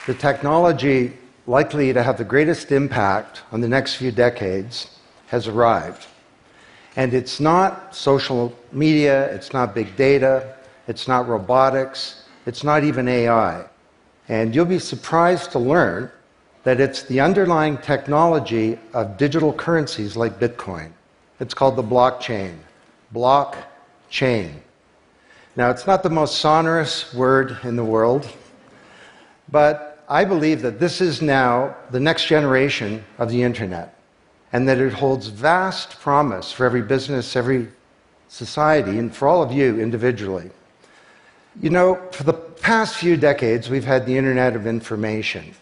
the technology likely to have the greatest impact on the next few decades has arrived. And it's not social media, it's not big data, it's not robotics, it's not even AI. And you'll be surprised to learn that it's the underlying technology of digital currencies like Bitcoin. It's called the blockchain. Blockchain. Now, it's not the most sonorous word in the world, but I believe that this is now the next generation of the internet, and that it holds vast promise for every business, every society, and for all of you individually. You know, for the past few decades, we've had the Internet of Information.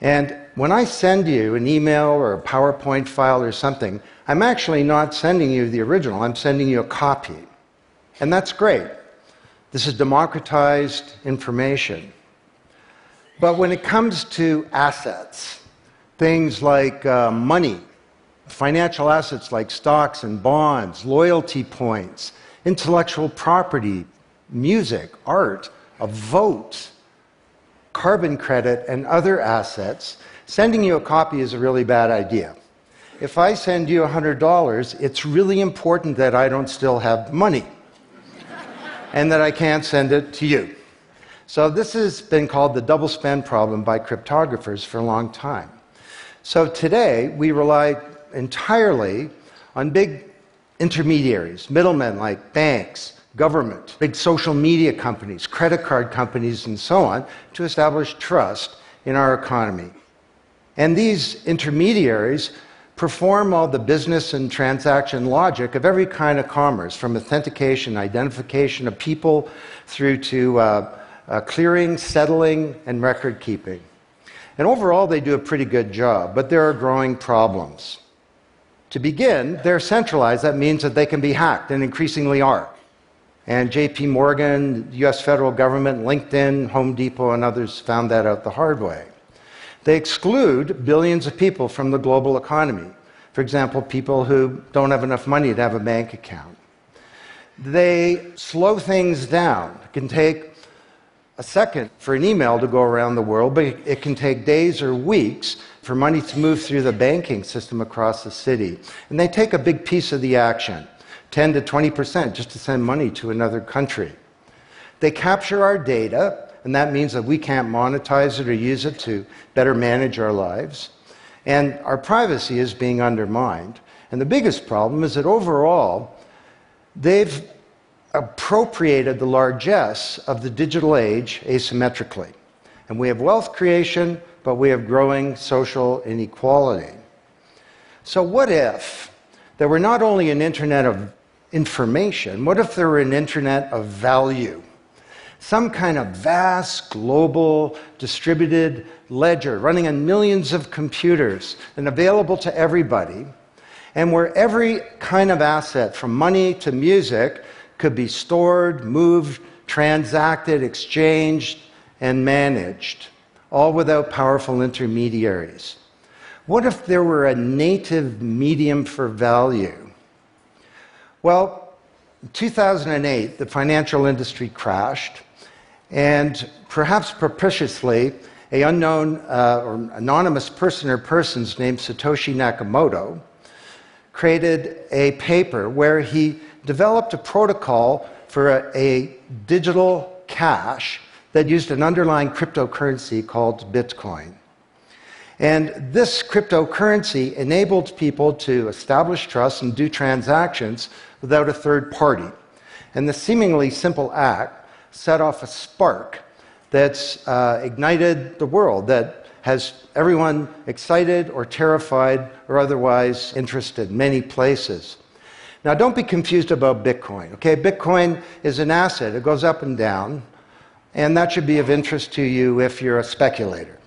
And when I send you an email or a PowerPoint file or something, I'm actually not sending you the original, I'm sending you a copy. And that's great. This is democratized information. But when it comes to assets, things like money, financial assets like stocks and bonds, loyalty points, intellectual property, music, art, a vote, carbon credit, and other assets, sending you a copy is a really bad idea. If I send you $100, it's really important that I don't still have money and that I can't send it to you. So this has been called the double spend problem by cryptographers for a long time. So today, we rely entirely on big intermediaries, middlemen like banks, government, big social media companies, credit card companies, and so on, to establish trust in our economy. And these intermediaries perform all the business and transaction logic of every kind of commerce, from authentication, identification of people, through to clearing, settling, and record keeping. And overall, they do a pretty good job, but there are growing problems. To begin, they're centralized. That means that they can be hacked, and increasingly are. And JP Morgan, the US federal government, LinkedIn, Home Depot, and others found that out the hard way. They exclude billions of people from the global economy. For example, people who don't have enough money to have a bank account. They slow things down. It can take a second for an email to go around the world, but it can take days or weeks for money to move through the banking system across the city. And they take a big piece of the action, 10 to 20%, just to send money to another country. They capture our data, and that means that we can't monetize it or use it to better manage our lives. And our privacy is being undermined. And the biggest problem is that overall, they've appropriated the largesse of the digital age asymmetrically. And we have wealth creation, but we have growing social inequality. So what if there were not only an internet of information, what if there were an internet of value? Some kind of vast, global, distributed ledger running on millions of computers and available to everybody, and where every kind of asset, from money to music, could be stored, moved, transacted, exchanged, and managed, all without powerful intermediaries. What if there were a native medium for value? Well, in 2008, the financial industry crashed, and perhaps propitiously, an unknown or anonymous person or persons named Satoshi Nakamoto created a paper where he developed a protocol for a digital cash that used an underlying cryptocurrency called Bitcoin. And this cryptocurrency enabled people to establish trust and do transactions without a third party. And the seemingly simple act set off a spark that's ignited the world, that has everyone excited or terrified or otherwise interested in many places. Now, don't be confused about Bitcoin, okay? Bitcoin is an asset. It goes up and down, and that should be of interest to you if you're a speculator.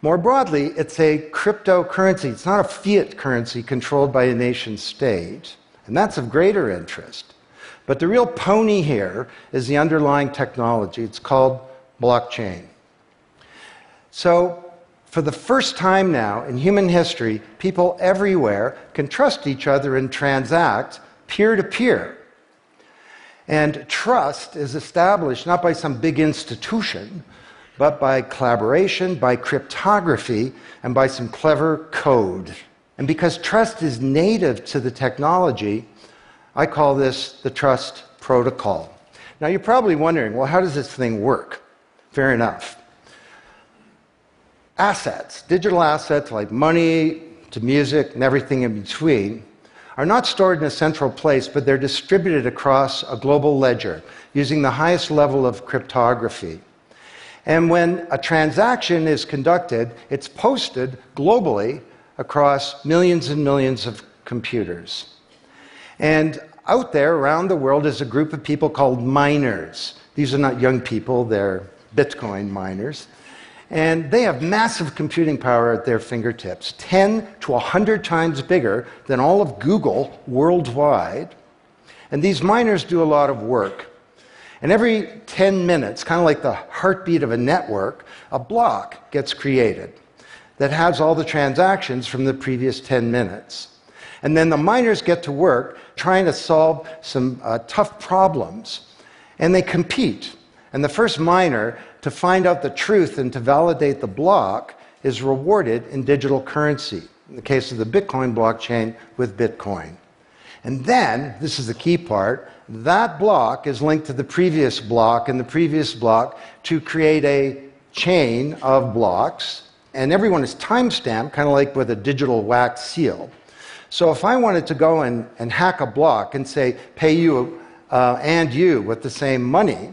More broadly, it's a cryptocurrency. It's not a fiat currency controlled by a nation state, and that's of greater interest. But the real pony here is the underlying technology. It's called blockchain. So, for the first time now in human history, people everywhere can trust each other and transact peer-to-peer. And trust is established not by some big institution, but by collaboration, by cryptography, and by some clever code. And because trust is native to the technology, I call this the trust protocol. Now you're probably wondering, well, how does this thing work? Fair enough. Assets, digital assets like money to music and everything in between, are not stored in a central place, but they're distributed across a global ledger using the highest level of cryptography. And when a transaction is conducted, it's posted globally across millions and millions of computers. And out there around the world is a group of people called miners. These are not young people, they're Bitcoin miners. And they have massive computing power at their fingertips, 10 to 100 times bigger than all of Google worldwide. And these miners do a lot of work. And every 10 minutes, kind of like the heartbeat of a network, a block gets created that has all the transactions from the previous 10 minutes. And then the miners get to work trying to solve some tough problems. And they compete. And the first miner to find out the truth and to validate the block is rewarded in digital currency, in the case of the Bitcoin blockchain with Bitcoin. And then, this is the key part, that block is linked to the previous block and the previous block to create a chain of blocks, and everyone is time-stamped, kind of like with a digital wax seal. So if I wanted to go and hack a block and say, pay you and you with the same money,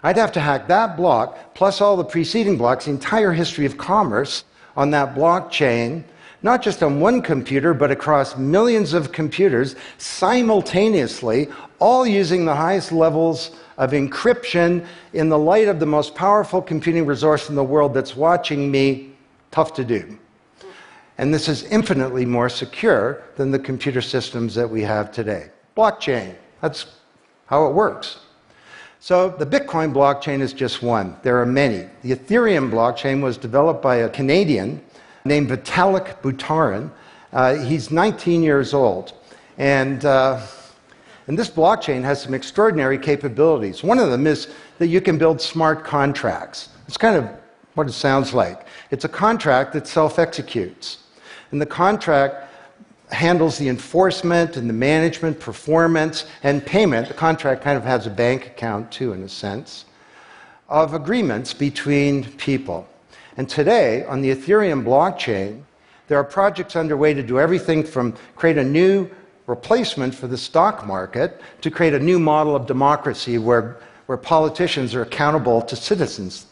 I'd have to hack that block, plus all the preceding blocks, the entire history of commerce on that blockchain, not just on one computer, but across millions of computers simultaneously, all using the highest levels of encryption in the light of the most powerful computing resource in the world that's watching me. Tough to do. And this is infinitely more secure than the computer systems that we have today. Blockchain, that's how it works. So the Bitcoin blockchain is just one. There are many. The Ethereum blockchain was developed by a Canadian named Vitalik Buterin. He's 19 years old. And this blockchain has some extraordinary capabilities. One of them is that you can build smart contracts. It's kind of what it sounds like. It's a contract that self-executes. And the contract handles the enforcement and the management, performance, and payment. The contract kind of has a bank account, too, in a sense, of agreements between people. And today, on the Ethereum blockchain, there are projects underway to do everything from create a new replacement for the stock market to create a new model of democracy where politicians are accountable to citizens.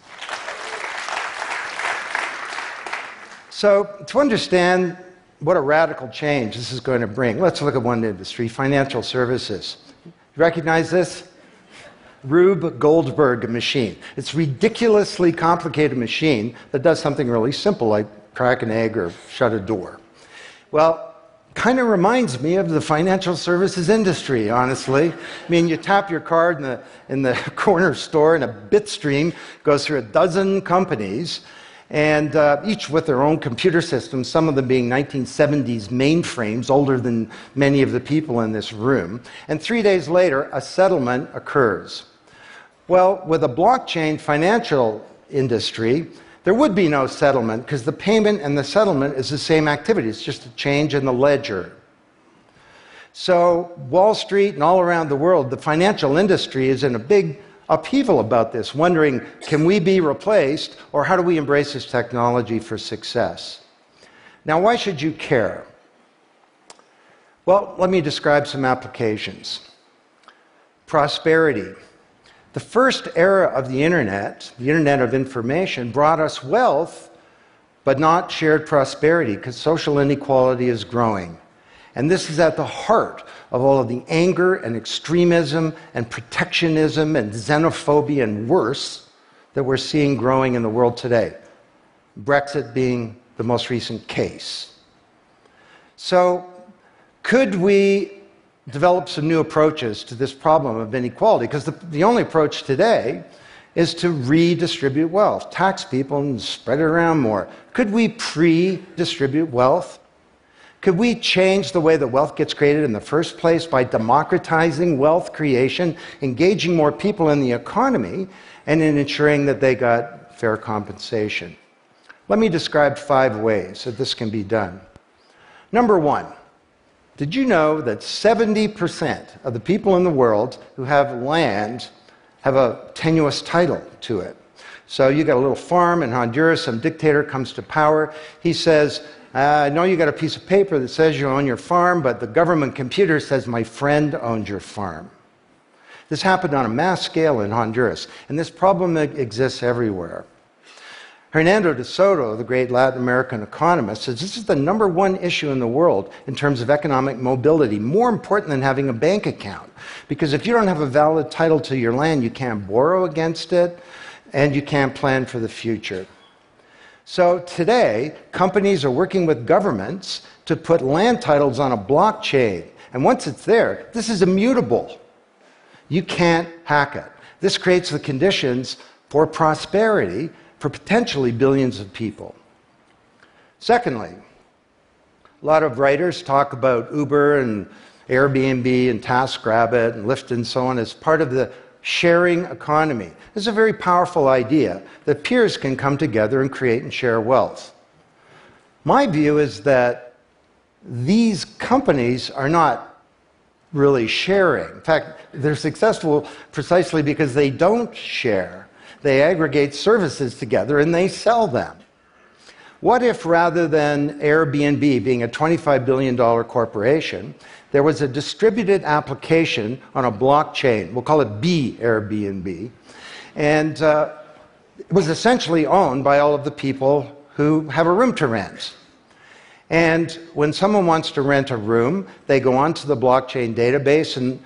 So, to understand what a radical change this is going to bring, let's look at one industry, financial services. You recognize this? Rube Goldberg machine. It's a ridiculously complicated machine that does something really simple, like crack an egg or shut a door. Well, kind of reminds me of the financial services industry, honestly. I mean, you tap your card in the corner store, and a bit stream goes through a dozen companies, and each with their own computer systems, some of them being 1970s mainframes, older than many of the people in this room. And 3 days later, a settlement occurs. Well, with a blockchain financial industry, there would be no settlement because the payment and the settlement is the same activity. It's just a change in the ledger. So Wall Street and all around the world, the financial industry is in a big upheaval about this, wondering, can we be replaced, or how do we embrace this technology for success? Now, why should you care? Well, let me describe some applications. Prosperity. The first era of the Internet of information, brought us wealth, but not shared prosperity, because social inequality is growing. And this is at the heart of all of the anger and extremism and protectionism and xenophobia and worse that we're seeing growing in the world today. Brexit being the most recent case. So, could we develop some new approaches to this problem of inequality? Because the only approach today is to redistribute wealth, tax people and spread it around more. Could we pre-distribute wealth? Could we change the way that wealth gets created in the first place by democratizing wealth creation, engaging more people in the economy, and in ensuring that they got fair compensation. Let me describe 5 ways that this can be done. Number 1, did you know that 70% of the people in the world who have land have a tenuous title to it? So you got a little farm in Honduras, some dictator comes to power. He says, I know you got a piece of paper that says you own your farm, but the government computer says my friend owns your farm. This happened on a mass scale in Honduras, and this problem exists everywhere. Hernando de Soto, the great Latin American economist, says this is the #1 issue in the world in terms of economic mobility, more important than having a bank account. Because if you don't have a valid title to your land, you can't borrow against it, and you can't plan for the future. So today, companies are working with governments to put land titles on a blockchain. And once it's there, this is immutable. You can't hack it. This creates the conditions for prosperity for potentially billions of people. Secondly, a lot of writers talk about Uber and Airbnb and TaskRabbit and Lyft and so on as part of the sharing economy. This is a very powerful idea that peers can come together and create and share wealth. My view is that these companies are not really sharing. In fact, they're successful precisely because they don't share. They aggregate services together and they sell them. What if rather than Airbnb being a $25 billion corporation, there was a distributed application on a blockchain, we'll call it Airbnb, and it was essentially owned by all of the people who have a room to rent. And when someone wants to rent a room, they go onto the blockchain database and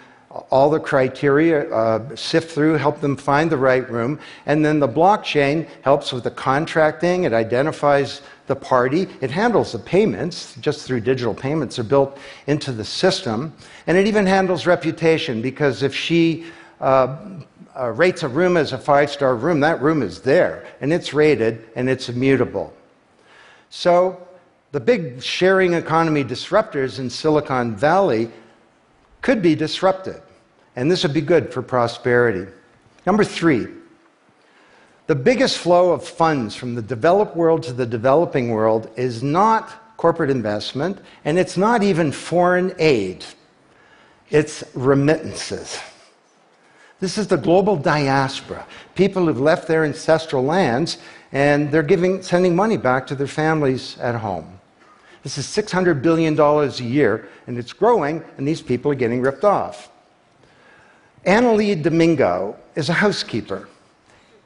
all the criteria sift through, help them find the right room, and then the blockchain helps with the contracting, it identifies the party, it handles the payments, just through digital payments are built into the system, and it even handles reputation, because if she rates a room as a 5-star room, that room is there, and it's rated, and it's immutable. So the big sharing economy disruptors in Silicon Valley could be disrupted, and this would be good for prosperity. Number 3, the biggest flow of funds from the developed world to the developing world is not corporate investment, and it's not even foreign aid. It's remittances. This is the global diaspora, people who've left their ancestral lands, and they're sending money back to their families at home. This is $600 billion a year, and it's growing, and these people are getting ripped off. Annalie Domingo is a housekeeper,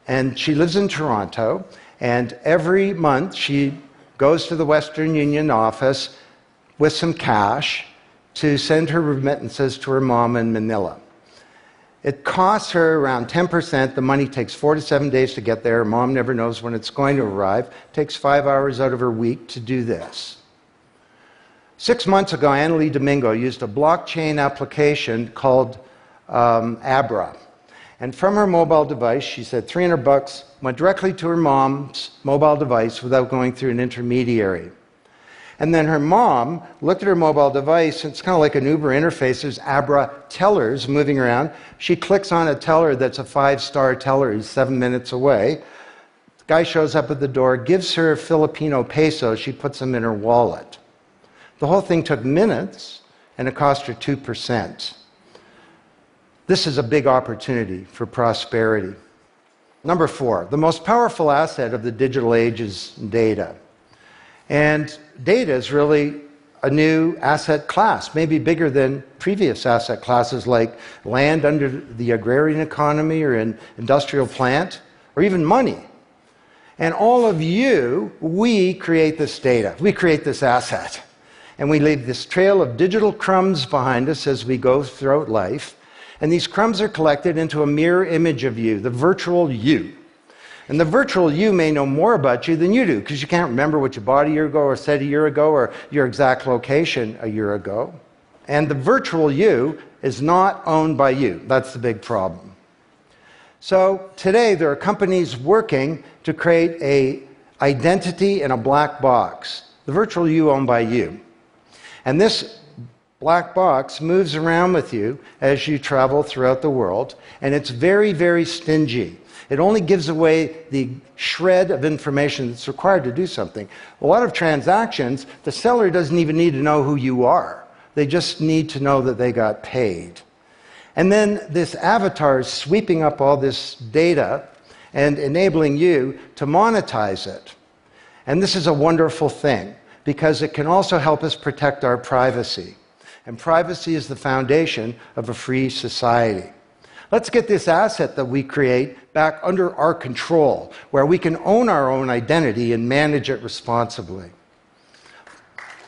and she lives in Toronto, and every month she goes to the Western Union office with some cash to send her remittances to her mom in Manila. It costs her around 10%. The money takes 4 to 7 days to get there. Her mom never knows when it's going to arrive. It takes 5 hours out of her week to do this. 6 months ago, Annalie Domingo used a blockchain application called Abra. And from her mobile device, she said $300 went directly to her mom's mobile device without going through an intermediary. And then her mom looked at her mobile device, and it's kind of like an Uber interface. There's Abra tellers moving around. She clicks on a teller that's a 5-star teller. He's 7 minutes away. The guy shows up at the door, gives her Filipino pesos. She puts them in her wallet. The whole thing took minutes, and it cost her 2%. This is a big opportunity for prosperity. Number 4, the most powerful asset of the digital age is data. And data is really a new asset class, maybe bigger than previous asset classes like land under the agrarian economy or an industrial plant, or even money. And all of you, we create this data. We create this asset. And we leave this trail of digital crumbs behind us as we go throughout life. And these crumbs are collected into a mirror image of you, the virtual you. And the virtual you may know more about you than you do, because you can't remember what you bought a year ago or said a year ago or your exact location a year ago. And the virtual you is not owned by you. That's the big problem. So today there are companies working to create an identity in a black box. The virtual you owned by you. And this black box moves around with you as you travel throughout the world, and it's very, very stingy. It only gives away the shred of information that's required to do something. A lot of transactions, the seller doesn't even need to know who you are. They just need to know that they got paid. And then this avatar is sweeping up all this data and enabling you to monetize it. And this is a wonderful thing, because it can also help us protect our privacy. And privacy is the foundation of a free society. Let's get this asset that we create back under our control, where we can own our own identity and manage it responsibly.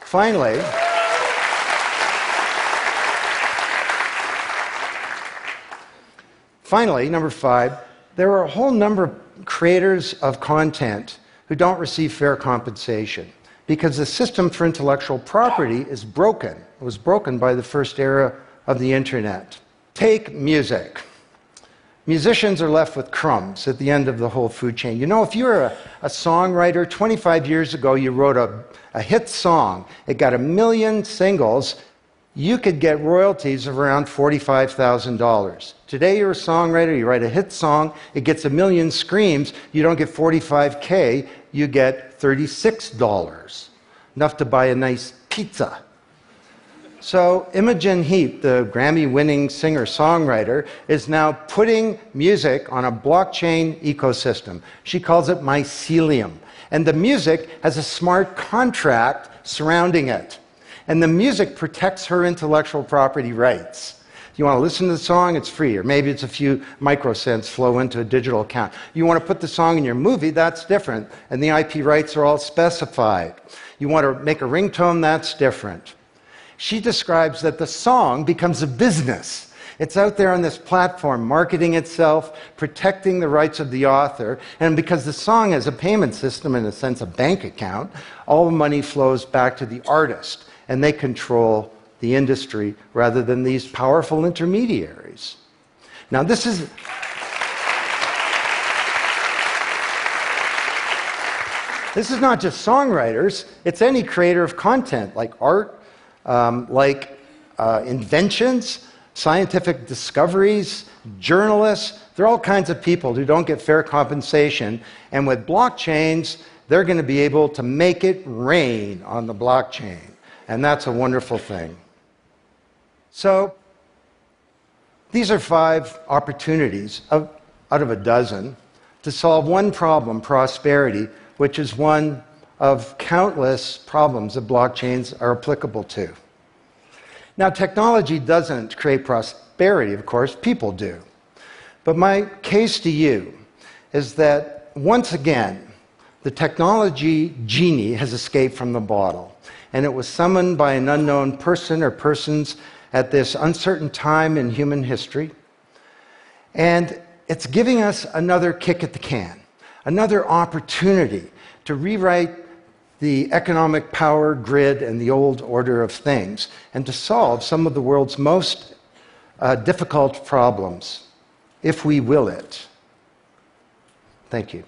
Finally, number 5, there are a whole number of creators of content who don't receive fair compensation because the system for intellectual property is broken. It was broken by the first era of the internet. Take music. Musicians are left with crumbs at the end of the whole food chain. You know, if you're a songwriter, 25 years ago you wrote a hit song, it got 1 million singles, you could get royalties of around $45,000. Today you're a songwriter, you write a hit song, it gets 1 million streams, you don't get $45K, you get $36. Enough to buy a nice pizza. So Imogen Heap, the Grammy-winning singer-songwriter, is now putting music on a blockchain ecosystem. She calls it mycelium. And the music has a smart contract surrounding it. And the music protects her intellectual property rights. You want to listen to the song, it's free, or maybe it's a few microcents flow into a digital account. You want to put the song in your movie, that's different, and the IP rights are all specified. You want to make a ringtone, that's different. She describes that the song becomes a business. It's out there on this platform, marketing itself, protecting the rights of the author, and because the song has a payment system, in a sense a bank account, all the money flows back to the artist, and they control the industry rather than these powerful intermediaries. Now this is not just songwriters, it's any creator of content, like art, inventions, scientific discoveries, journalists. There are all kinds of people who don't get fair compensation, and with blockchains, they're going to be able to make it rain on the blockchain, and that's a wonderful thing. So these are 5 opportunities out of a dozen to solve one problem, prosperity, which is one of countless problems that blockchains are applicable to. Now, technology doesn't create prosperity, of course, people do. But my case to you is that, once again, the technology genie has escaped from the bottle, and it was summoned by an unknown person or persons at this uncertain time in human history, and it's giving us another kick at the can, another opportunity to rewrite the economic power grid and the old order of things, and to solve some of the world's most difficult problems, if we will it. Thank you.